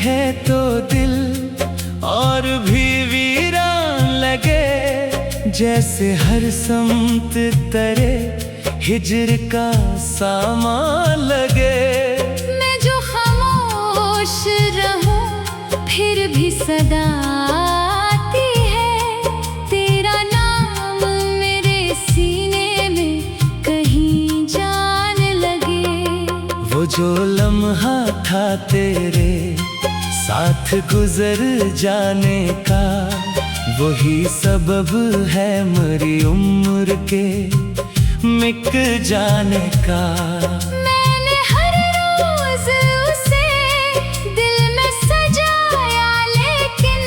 है तो दिल और भी वीरान लगे, जैसे हर समत तरे हिज्र का सामान लगे। मैं जो खामोश रहूं फिर भी सदा आती है, तेरा नाम मेरे सीने में कहीं जान लगे। वो जो लम्हा था तेरे साथ गुजर जाने का, वही सबब है मेरी उम्र के मिट जाने का। मैंने हर रोज उसे दिल में सजाया, लेकिन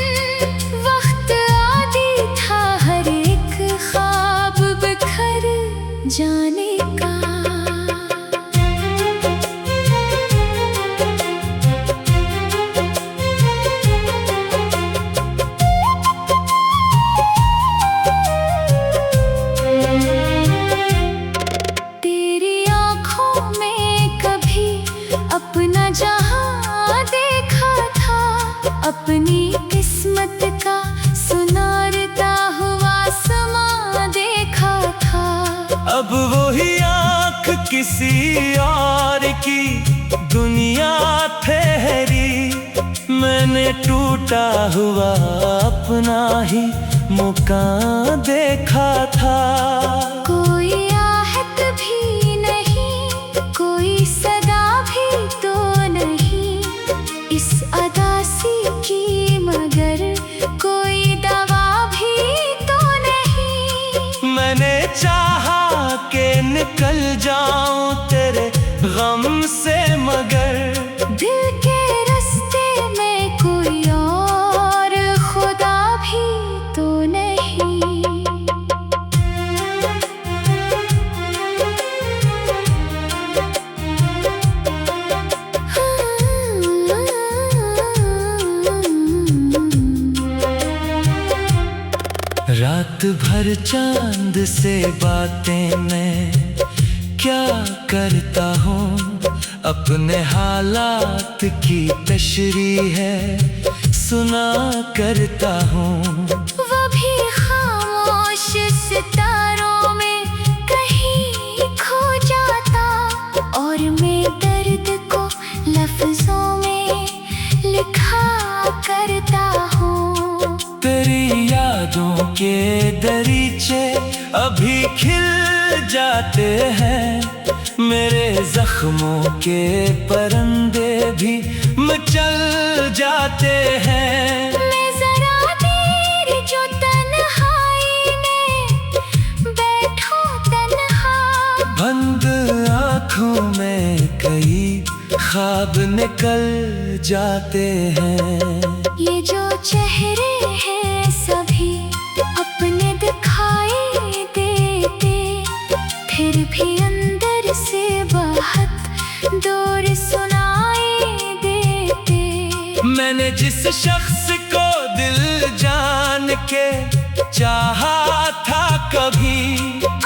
वक्त आदि था हर एक ख्वाब बिखर जाने का। अपना जहां देखा था, अपनी किस्मत का सुनारता हुआ समा देखा था। अब वही आँख किसी और की दुनिया ठहरी, मैंने टूटा हुआ अपना ही मुकाम देखा था। कोई आहट भी नहीं, कोई सदा भी तो नहीं इस अदासी की, मगर कोई दवा भी तो नहीं। मैंने चाहा कि निकल जाऊं तेरे गम से, मगर दिल के रास्ते में कोई और खुदा भी तो नहीं। रात भर चांद से बातें मैं क्या करता हूँ, अपने हालात की तशरीह है सुना करता हूँ। वो भी खामोश सितारों में कहीं खो जाता, और मैं दर्द को लफ्जों में लिखा करता हूँ। तेरी यादों के दरीचे अभी खिल जाते हैं, मेरे जख्मों के परंदे भी मचल जाते हैं। मैं जरा देर जो तन्हाई में बैठूं तन्हा, बंद आँखों में कई ख्वाब निकल जाते हैं। ये जो चेहरे हैं सभी अपने दिखाई देते, फिर भी अंदर से बहुत दूर सुनाई देते। मैंने जिस शख्स को दिल जान के चाहा था कभी,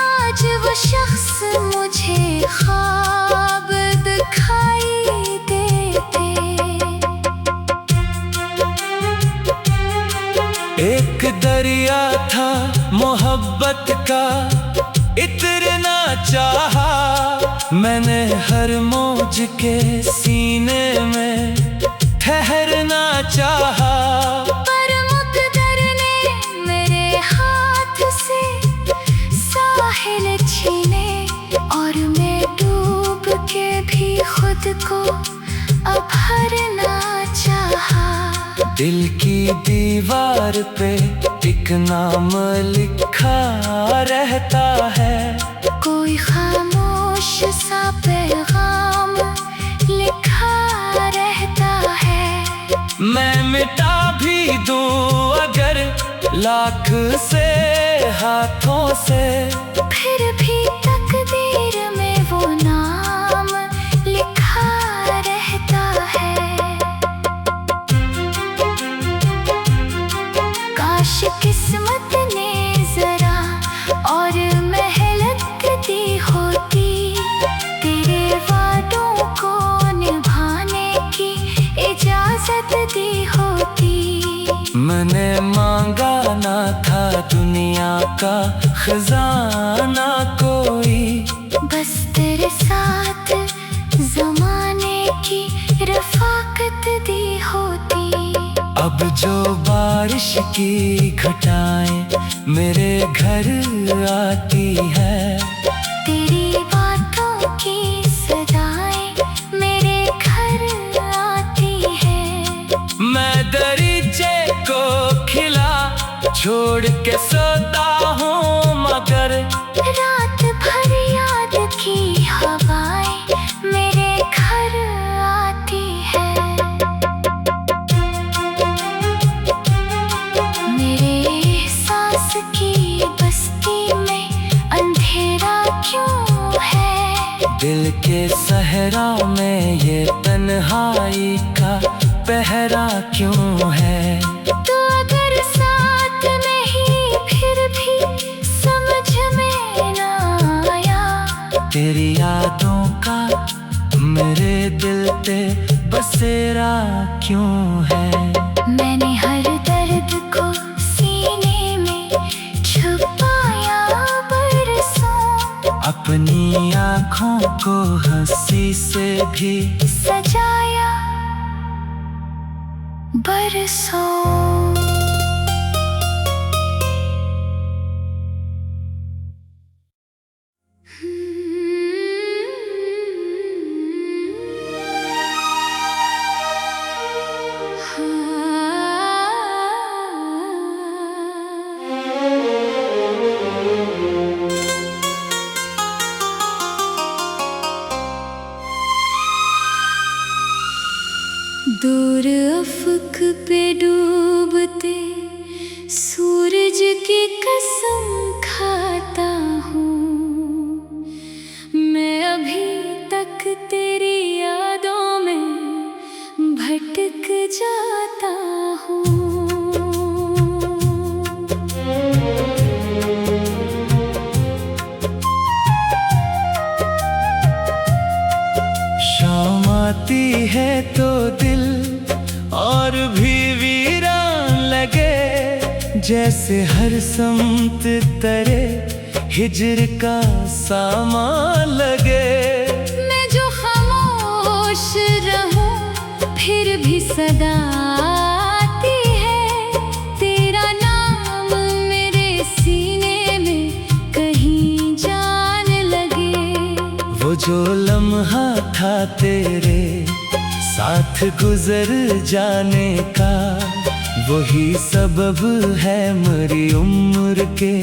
आज वो शख्स मुझे ख्वाब दिखाई देते। एक दरिया था मोहब्बत का इतना चाहा, मैंने हर मौज के सीने में ठहरना चाहा। पर मुक़द्दर ने मेरे हाथ से साहिल छीने, और मैं डूब के भी खुद को अब हारना चाहा। दिल की दीवार पे एक नाम लिखा रहता है, कोई खामोश सा पैगाम लिखा रहता है। मैं मिटा भी दूं अगर लाख से हाथों से, फिर भी तकदीर में वो नाम लिखा रहता है। काश किस्मत ने जरा और मेहनत दी होती, तेरे वादों को निभाने की इजाजत का खजाना कोई। बस तेरे साथ जमाने की रफाकत दी होती। अब जो बारिश की घटाएं मेरे घर आती है, तेरी बातों की सदाएं मेरे घर आती है। मैं दरीचे को खिला छोड़ के सोता हूँ, मगर रात भर याद की हवाएं मेरे घर आती है। मेरे सांस की बस्ती में अंधेरा क्यों है? दिल के सहरा में ये तन्हाई का पहरा क्यों है? तो अगर साथ नहीं फिर भी समझ में ना आया, तेरी यादों का मेरे दिल पे बसेरा क्यों है? मैंने हर दर्द को सीने में छुपाया बरसों, अपनी आँखों को हंसी से भी सजाया बरसों। दूर अफक पे डूबते सूरज की कसम खाता हूँ। मैं अभी तक तेरी यादों में भटक जाता हूँ। शाम आती है तो दिल और भी वीरान लगे, जैसे हर समत तरे हिजर का सामान लगे। मैं जो खामोश रहूं फिर भी सदा आती है, तेरा नाम मेरे सीने में कहीं जान लगे। वो जो लम्हा था तेरे साथ गुजर जाने का, वही सबब है मेरी उम्र के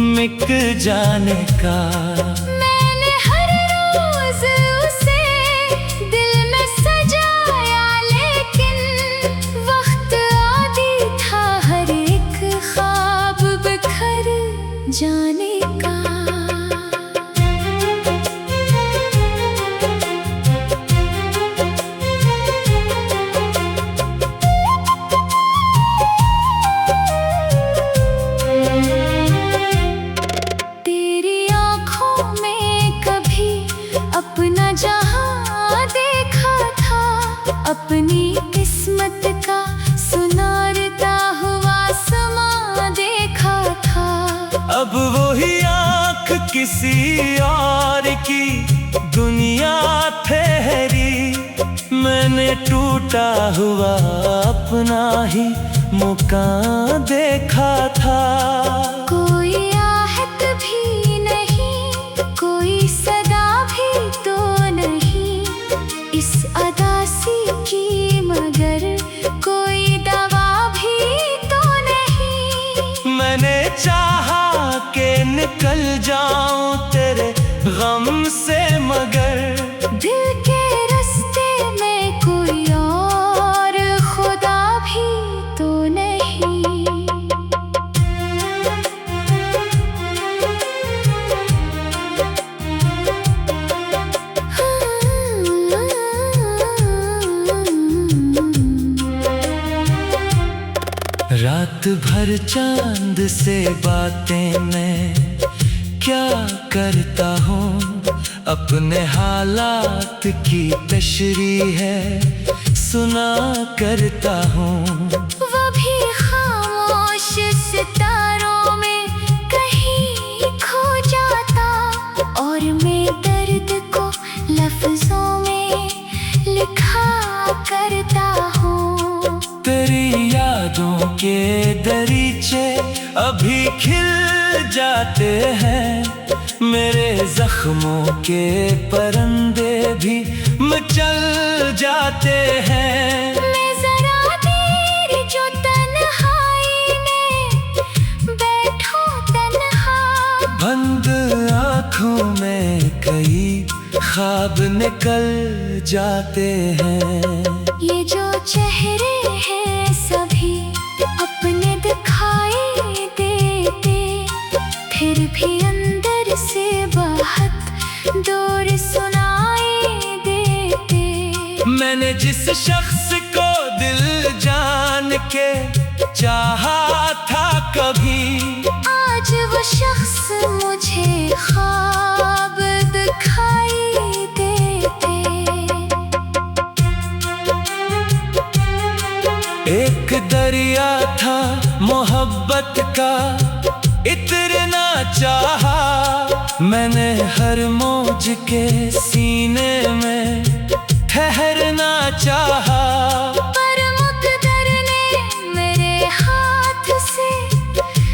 मिट जाने का। मैंने हर रोज उसे दिल में सजाया, लेकिन वक्त आदि था हर एक ख्वाब बिखर जाने का। अपना जहां देखा था, अपनी किस्मत का सुनारता हुआ समा देखा था। अब वही आँख किसी और की दुनिया ठहरी, मैंने टूटा हुआ अपना ही मुकाम देखा था। कोई आहट भी नहीं, कोई सदा भी तो नहीं इस अदासी की, मगर कोई दवा भी तो नहीं। मैंने चाहा के निकल जाऊं तेरे गम से, मगर दिल के रास्ते में कोई और खुदा भी तो नहीं। रात भर चांद से बातें मैं क्या करता हूँ, अपने हालात की तशरीह है सुना करता हूँ। वो भी खामोश सितारों में के दरीचे अभी खिल जाते हैं, मेरे जख्मों के परंदे भी मचल जाते हैं। मैं जरा देर जो तन्हाई में बैठूं तन्हा, बंद आँखों में कई ख्वाब निकल जाते हैं। ये जो चेहरे हैं सभी अपने दिखाई देते, फिर भी अंदर से बहुत दूर सुनाई देते। मैंने जिस शख्स को दिल जान के चाहा था कभी, आज वो शख्स मुझे ख्वाब दिखाई देते। एक दरिया था मोहब्बत का, इतना चाहा मैंने हर मौज के सीने में ठहरना चाहा। पर मुक़द्दर ने मेरे हाथ से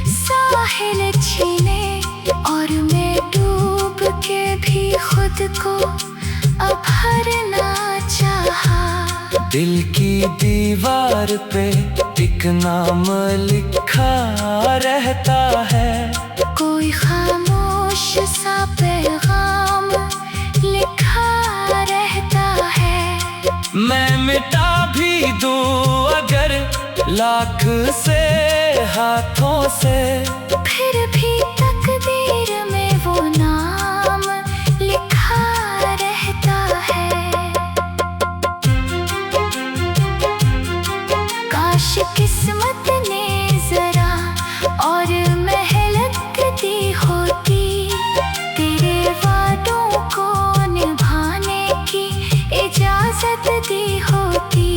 साहिल छीने, और मैं डूब के भी खुद को अब हारना चाहा। दिल की दीवार पे एक नाम लिखा रहता है, कोई खामोश सा पैगाम लिखा रहता है। मैं मिटा भी दूं अगर लाख से हाथों से, फिर भी तकदीर में वो नाम लिखा रहता है। काश किस्मत ने जरा और मेहनत दी होती, तेरे वादों को निभाने की इजाजत दी होती।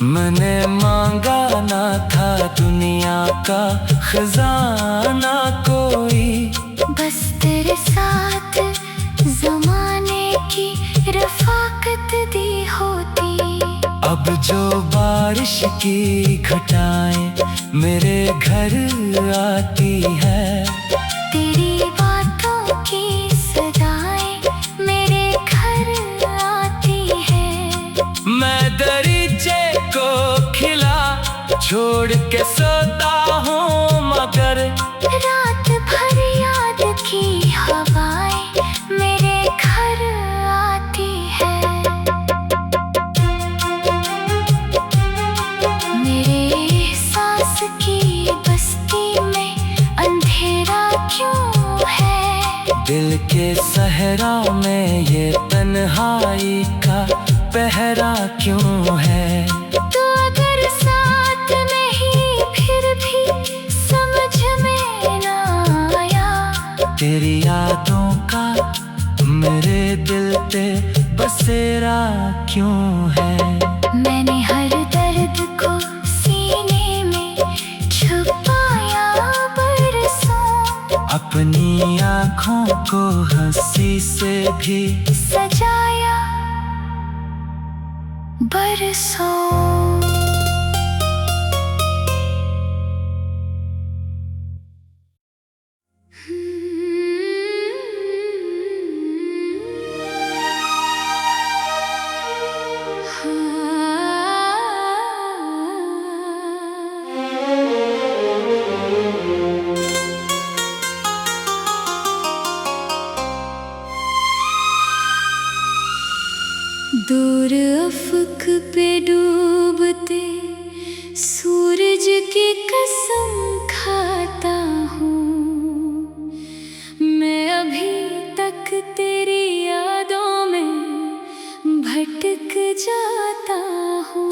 मैंने मांगा ना था दुनिया का खजाना कोई, बस तेरे साथ जमाने की रफाकत दी होती। अब जो बारिश की घटाएं मेरे घर आती है, तेरी बातों की सदाएं मेरे घर आती है। मैं दरीचे को खिला छोड़ के सोता हूँ, मगर रात भर याद की हवाएं मेरे घर आती है। मेरे सांस की बस्ती में अंधेरा क्यों है? दिल के सहरा में ये तन्हाई का पहरा क्यों है? तो अगर साथ नहीं फिर भी समझ में ना आया, तेरी यादों का मेरे दिल पे बसेरा क्यों है? मैंने हर दर्द को सीने में छुपाया बरसों, अपनी आँखों को हंसी से भी सजाया बरसों। दूर अफक पे डूबते सूरज की कसम खाता हूँ, मैं अभी तक तेरी यादों में भटक जाता हूँ।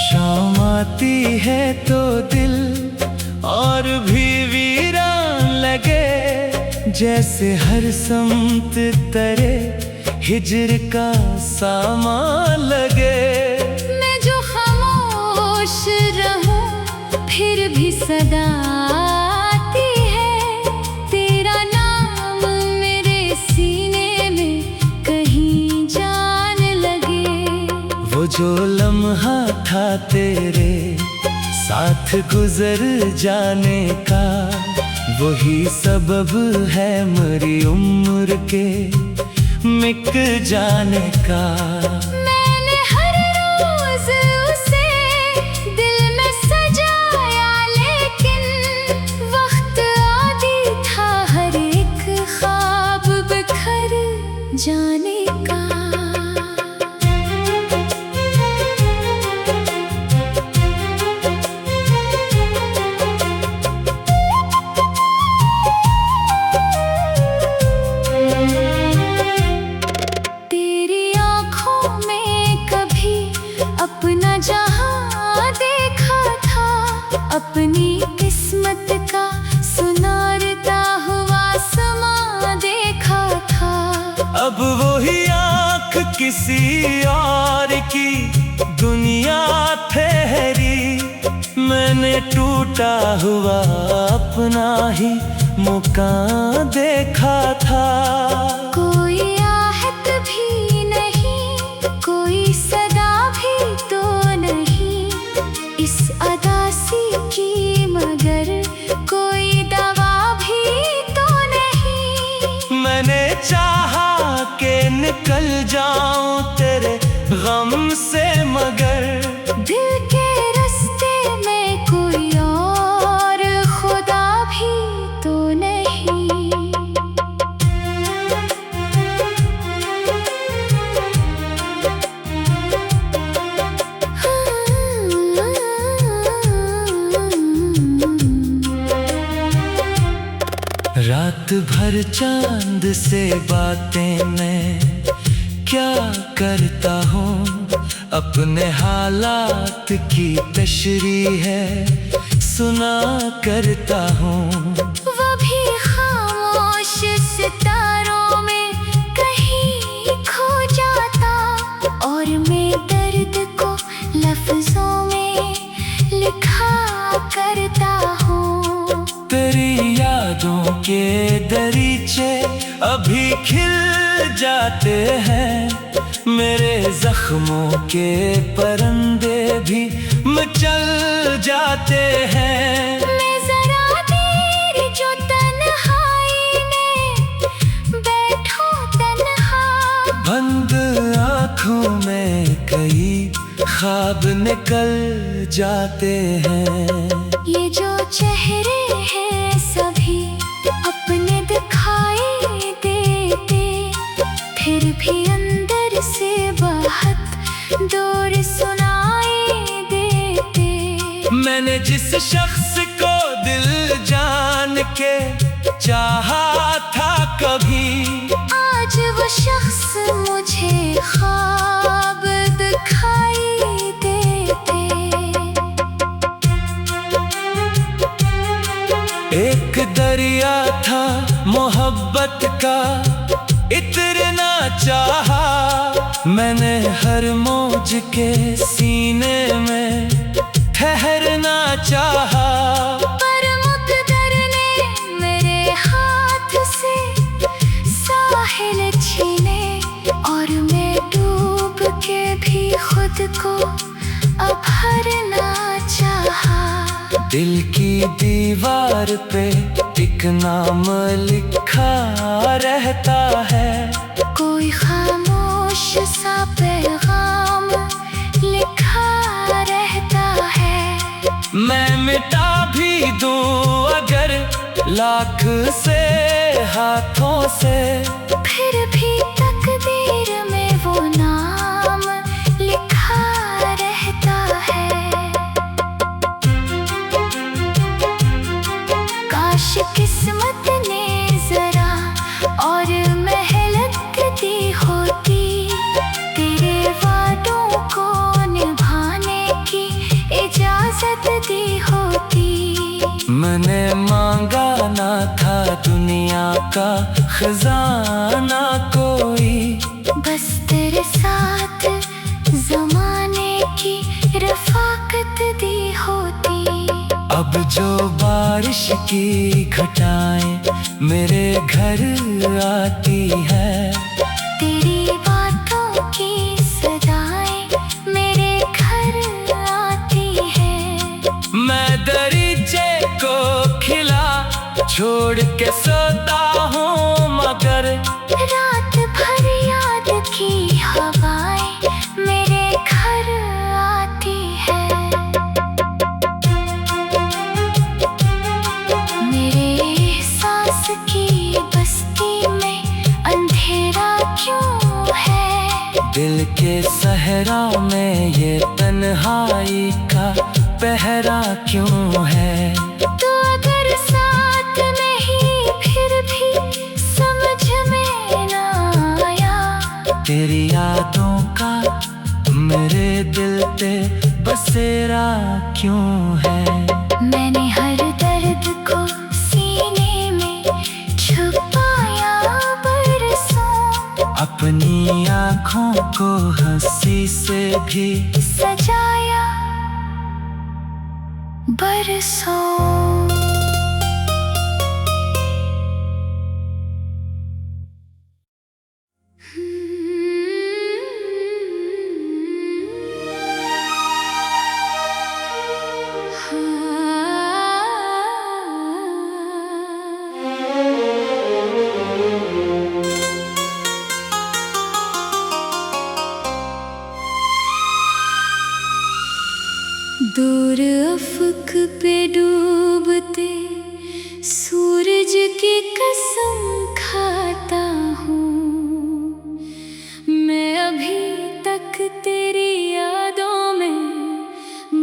शाम आती है तो दिल और भी वीरान लगे, जैसे हर समत तरे हिजर का सामान लगे। मैं जो खामोश रहूं फिर भी सदा आती है, तेरा नाम मेरे जो लम्हा था तेरे साथ गुजर जाने का, वही सबब है मेरी उम्र के मिट जाने का। मैंने हर रोज उसे दिल में सजाया, लेकिन वक्त आदि था हर एक ख्वाब बिखर जाने का। अपना जहां देखा था, अपनी किस्मत का सुनारता हुआ समा देखा था। अब वही आँख किसी और की दुनिया ठहरी, मैंने टूटा हुआ अपना ही मुकाम देखा था। कोई आहट भी नहीं, कोई सदा भी तो नहीं इस अदासी की, मगर कोई दवा भी तो नहीं। मैंने चाहा कि निकल जाऊं तेरे गम से, मगर दिल के रास्ते में कोई और खुदा भी तो नहीं। रात भर चांद से बातें मैं क्या करता हूँ, अपने हालात की तशरीह है सुना करता हूँ। वो भी खामोश सितारों में कहीं खो जाता, और मैं दर्द को लफ्जों में लिखा करता हूँ। तेरी यादों के दरीचे अभी खिल जाते हैं, मेरे जख्मों के परंदे भी मचल जाते हैं। मैं जरा देर जो तन्हाई में बैठूं तन्हा, बंद आँखों में कई ख्वाब निकल जाते हैं। ये जो चेहरे हैं सभी अपने दिखाई देते, फिर भी अंदर से बहुत दूर सुनाई देते। मैंने जिस शख्स को दिल जान के चाहा था कभी, आज वो शख्स मुझे ख्वाब दिखाई देते। एक दरिया था मोहब्बत का इतना चाहा, मैंने हर मौज के सीने में ठहरना चाहा। पर मुक़द्दर ने मेरे हाथ से साहिल छीने, और मैं डूब के भी खुद को अब हारना चाहा। दिल की दीवार पे एक नाम लिखा रहता है, कोई खामोश सा पैगाम लिखा रहता है। मैं मिटा भी दूं अगर लाख से हाथों से, फिर भी तकदीर में वो नाम लिखा रहता है। काश किस्मत ने जरा और मेहनत दी होती, तेरे वादों को निभाने की इजाजत दी होती। मैंने मांगा ना था दुनिया का खजाना कोई, बस तेरे साथ जमाने की रफाकत दी होती। अब जो बारिश की घटाएं मेरे घर आती है, तेरी बातों की सदाएं छोड़ के सोता हूँ मगर रात भर याद की हवाएं मेरे घर आती है। मेरे सांस की बस्ती में अंधेरा क्यों है? दिल के सहरा में ये तन्हाई का पहरा क्यों है? तो अगर साथ नहीं फिर भी समझ में ना आया, तेरी यादों का मेरे दिल पे बसेरा क्यों है? मैंने हर दर्द को सीने में छुपाया बरसों, अपनी आँखों को हंसी से भी सजाया बरसों। दूर अफक पे डूबते सूरज की कसम खाता हूँ, मैं अभी तक तेरी यादों में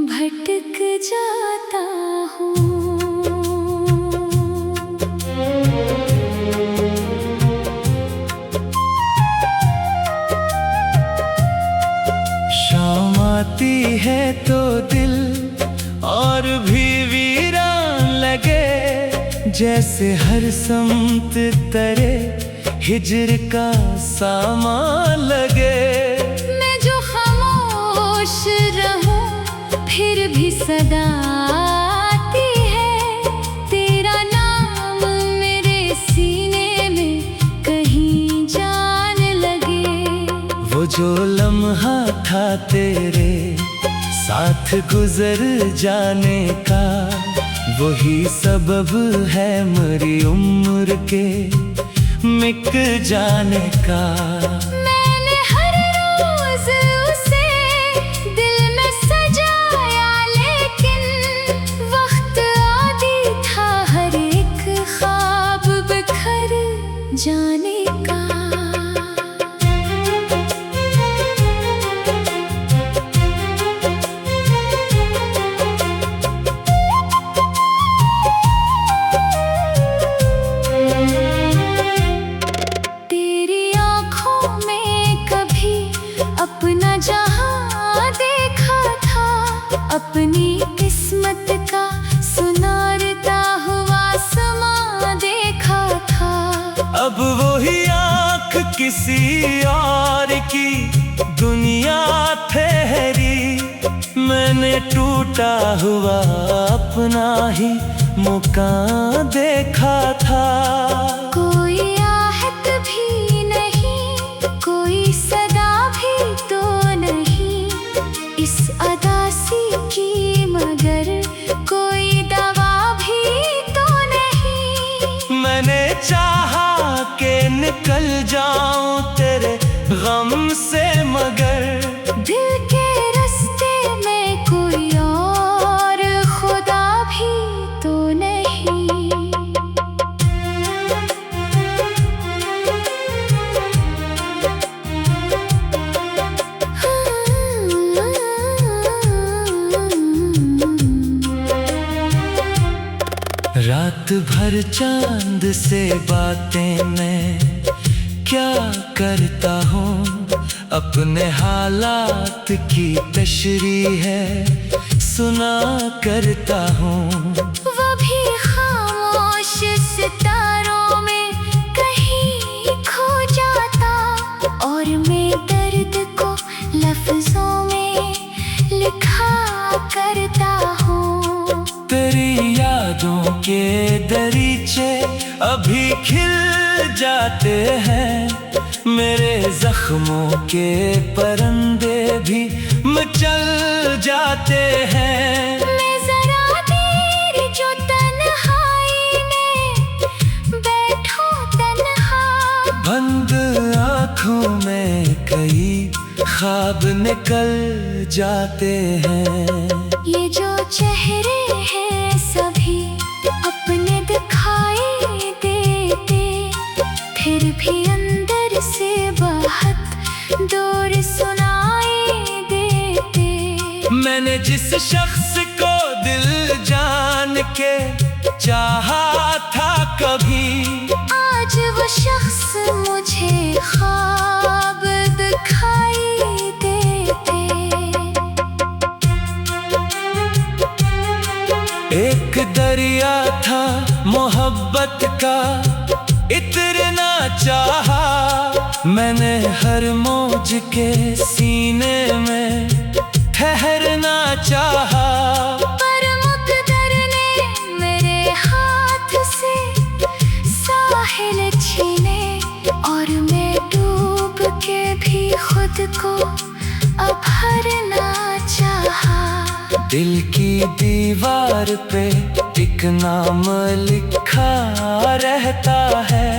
भटक जाता हूँ। शाम आती है तो दिल और भी वीरान लगे, जैसे हर समत तरे हिजर का सामान लगे। मैं जो खामोश रहूं फिर भी सदा आती है, तेरा नाम मेरे सीने में कहीं जान लगे। वो जो लम्हा था तेरे साथ गुजर जाने का, वही सबब है मेरी उम्र के मिट जाने का। मैंने हर रोज उसे दिल में सजाया, लेकिन वक्त आदि था हर एक ख्वाब बिखर जाने का। अपना जहां देखा था, अपनी किस्मत का सुनारता हुआ समा देखा था। अब वही आँख किसी और की दुनिया ठहरी, मैंने टूटा हुआ अपना ही मुकाम देखा था। कोई आहट भी नहीं, कोई सदा भी तो नहीं इस अदासी की, मगर कोई दवा भी तो नहीं। मैंने चाहा कि निकल जाऊं तेरे गम से, मगर दिल के रास्ते में कोई और खुदा भी तो नहीं। रात भर चांद से बातें मैं क्या करता हूँ, अपने हालात की तशरीह है सुना करता हूँ। वो भी खामोश सितारों में कहीं खो जाता, और मैं दर्द को लफ्जों में लिखा करता हूँ। तेरी यादों के दरीचे अभी खिल जाते हैं, मेरे जख्मों के परंदे भी मचल जाते हैं। मैं जरा देर जो तन्हाई में निकल जाते हैं। ये जो चेहरे हैं सभी अपने दिखाई देते, फिर भी अंदर से बहुत दूर सुनाई देते। मैंने जिस शख्स को दिल जान के चाहा था कभी, आज वो शख्स मुझे ख्वाब दिखाई देते। एक दरिया था मोहब्बत का, इतना चाहा मैंने हर मौज के सीने में ठहरना चाहा। पर मुक़द्दर ने मेरे हाथ से साहिल छीने, और मैं डूब के भी खुद को अब हारना चाहा। दिल की दीवार पे एक नाम लिखा रहता है,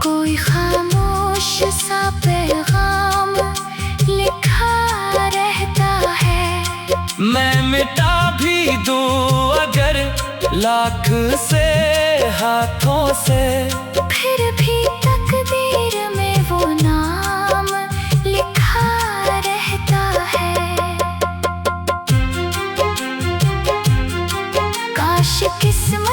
कोई खामोश सा पैगाम लिखा रहता है। मैं मिटा भी दूं अगर लाख से हाथों से, फिर भी तकदीर में वो नाम लिखा रहता है। काश किस्मत